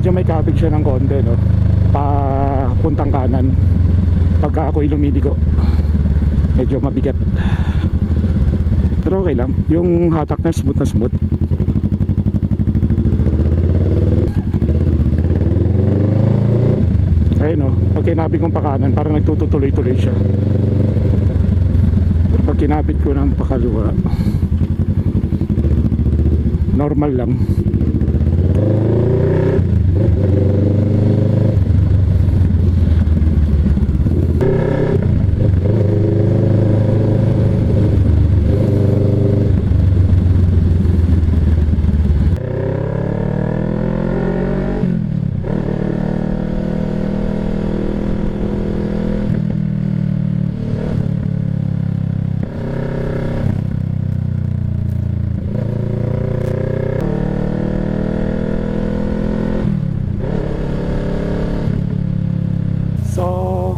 medyo may kapig siya ng konti, no? Papuntang kanan. Pagka ako'y lumiliko, medyo mabigat. Pero okay lang. Yung hatak na smooth na smooth. Ayun, no? Pag kinapit kong pakanan, parang nagtutuloy-tuloy siya. Pag kinapit ko ng pakaliwa, normal lang.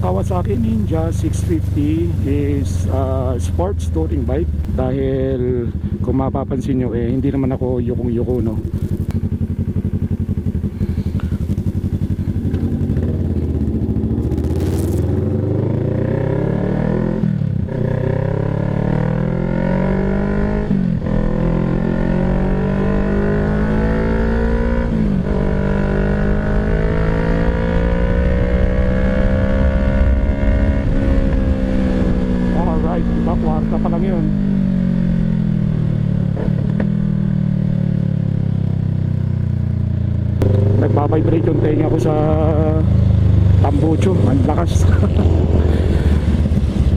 Kawasaki Ninja 650 is sports touring bike. Dahil kung mapapansin nyo, hindi naman ako yukong-yuko, no? Kwarta pa lang yun. Nagbabibrate yung tenga ko sa tambucho. Ang lakas.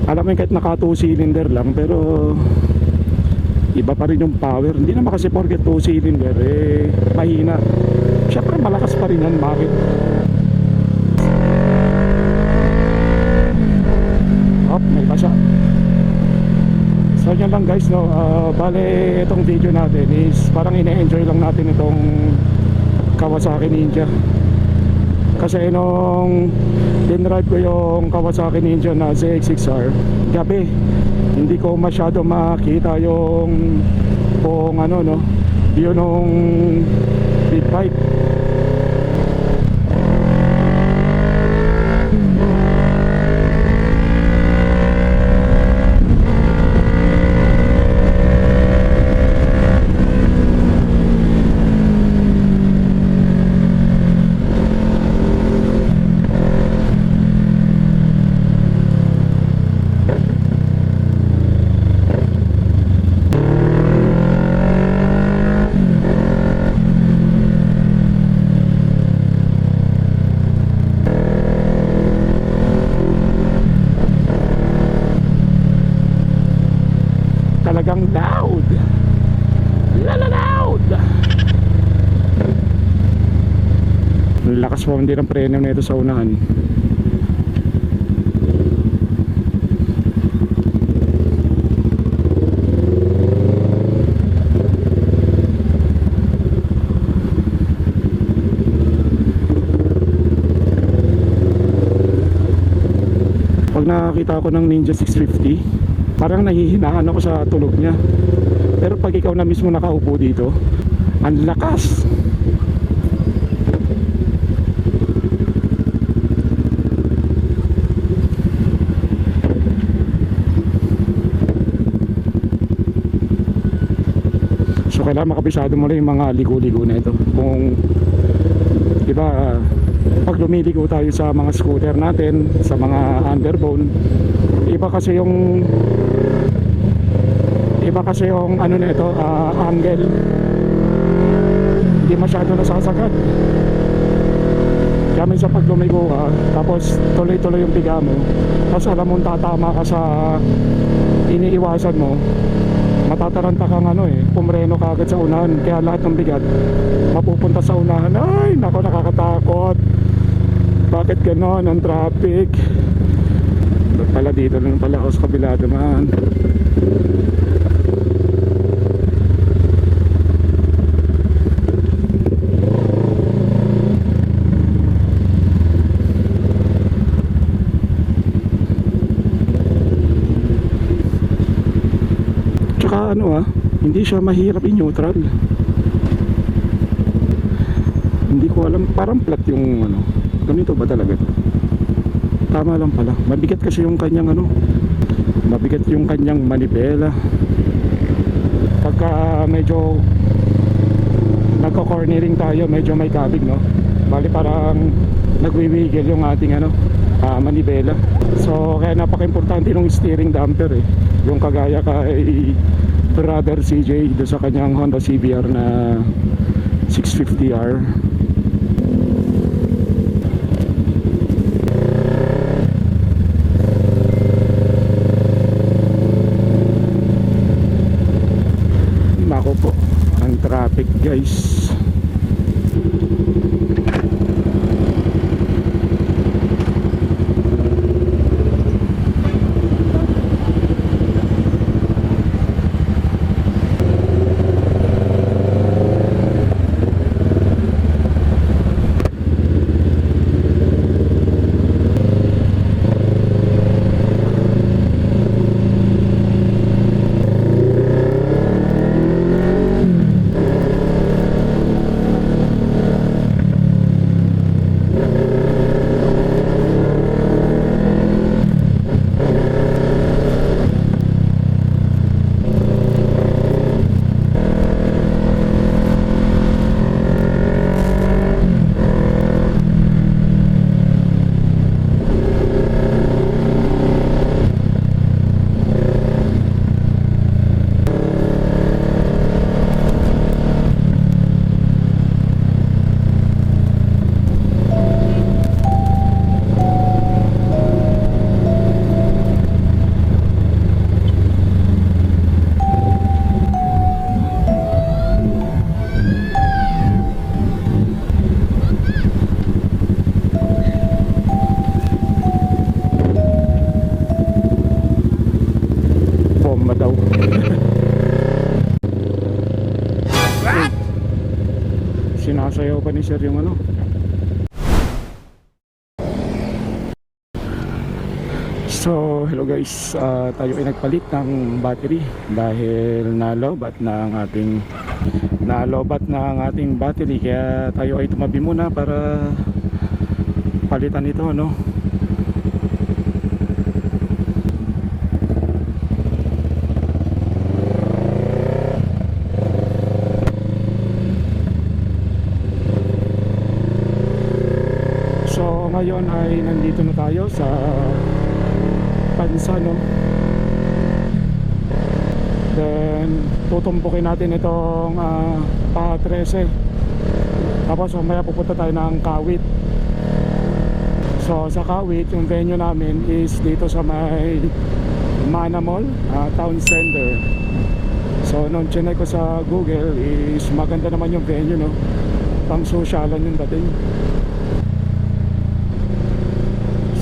Alam mo, kahit naka 2 cylinder lang, pero iba pa rin yung power. Hindi naman kasi porket 2 cylinder mahina. Siyempre malakas pa rin yan. Bakit? May basa. So yan lang guys, no? Bale itong video natin is parang ine-enjoy lang natin itong Kawasaki Ninja. Kasi nung dinride ko yung Kawasaki Ninja na ZX6R gabi, hindi ko masyado makita yung kung ano, no, view nung big bike. Talagang loud. Loud. Lakas po hindi ng preno nito sa unahan. Pag nakakita ako ng Ninja 650, parang nahihinaan ako sa tulog niya. Pero pag ikaw na mismo nakaupo dito, ang lakas. So kailangan makabisado mo lang yung mga ligo-ligo na ito. Kung diba, pag lumiligo tayo sa mga scooter natin, sa mga underbone, iba kasi yung ano na ito, angle. Hindi masyado nasasagad. Kaya minsan pag lumigo ka, tapos tuloy-tuloy yung piga mo, tapos alam mong tatama ka sa iniiwasan mo, matataranta kang pumreno ka agad sa unahan. Kaya lahat ng bigat mapupunta sa unahan. Ay, nako, nakakatakot. Bakit ganon ang traffic? Pala dito lang pala ako sa kabila naman. Tsaka hindi siya mahirap i-neutral. Hindi ko alam, parang flat yung ano. Ganito ba talaga to? Tama lang pala. Mabigat kasi yung kanyang ano. Mabigat yung kanyang manibela. Pagka medyo nagko-cornering tayo, medyo may kabig, no? Bali parang nagwiwigil yung ating ano, manibela. So kaya napaka-importante ng steering damper eh. Yung kagaya kay Brother CJ do sa kanyang Honda CBR na 650R. Nako po, ang traffic guys. Bomba daw. Sinasayaw pa ni sir yung ano. So hello guys, tayo ay nagpalit ng battery dahil nalobat na ang ating battery, kaya tayo ay tumabi muna para palitan ito, no. So ngayon ay nandito na tayo sa Pansa, no. Then tutumpukin natin itong PA 13. Tapos mamaya pupunta tayo ng Kawit. So sa Kawit, yung venue namin is dito sa may Mana Mall, Town Center. So nung chinek ko sa Google is maganda naman yung venue, no. Pang sosyalan yung dating.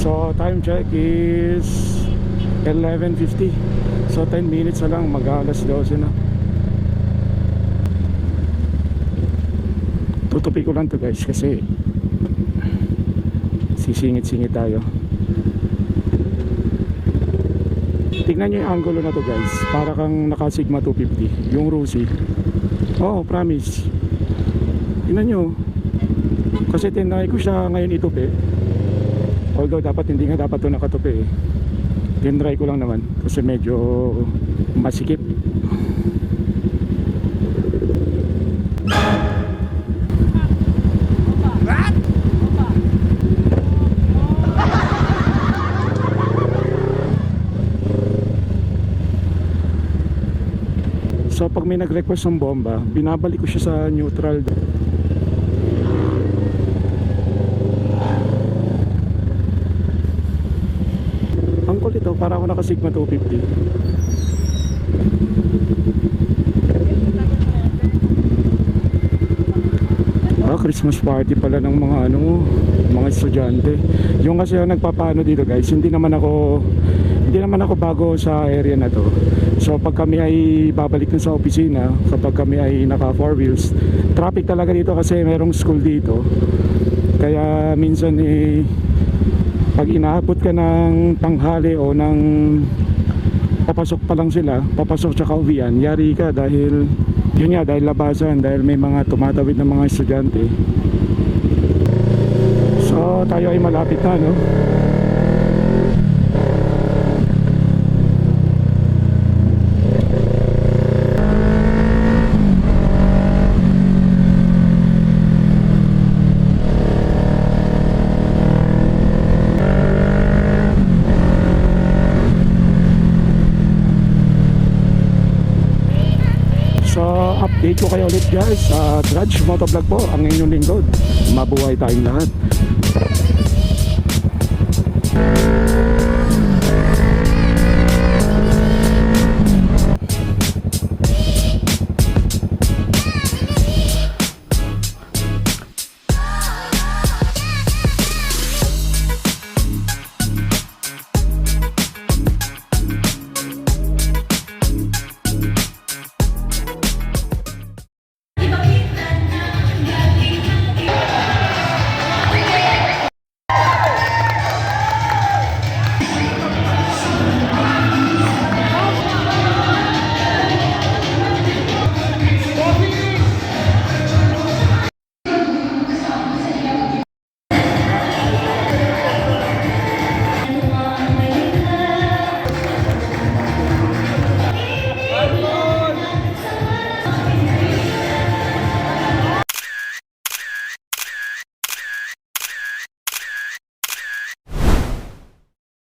So time check is 11:50. So 10 minutes na lang, mag-alas 12 na. Tutupi ko lang to guys kasi sisingit-singit tayo. Tignan nyo yung angulo na to guys, para kang naka Sigma 250 yung Rusi. Oh, promise. Tignan nyo, kasi tinry ko siya ngayon itupi. Although hindi nga dapat ito nakatupi eh. Tinry ko lang naman kasi medyo masikip. So pag may nag-request ng bomba, binabalik ko siya sa neutral. Ang cool ito, para ako naka Sigma 250. Christmas party pala ng mga mga estudyante. Yung kasi yung nagpapaano dito guys, hindi naman ako bago sa area na to. So pag kami ay babalik na sa opisina, kapag kami ay naka 4 wheels, traffic talaga dito kasi merong school dito. Kaya minsan pag inaabot ka ng tanghali o ng papasok pa lang sila, papasok tsaka uwian, yari ka dahil yun nga, dahil labasan, dahil may mga tumatawid ng mga estudyante. tayo ay malapit na, no? So, update ko kayo ulit guys. Drudge Motovlog po ang inyong lingkod. Mabuhay tayong lahat.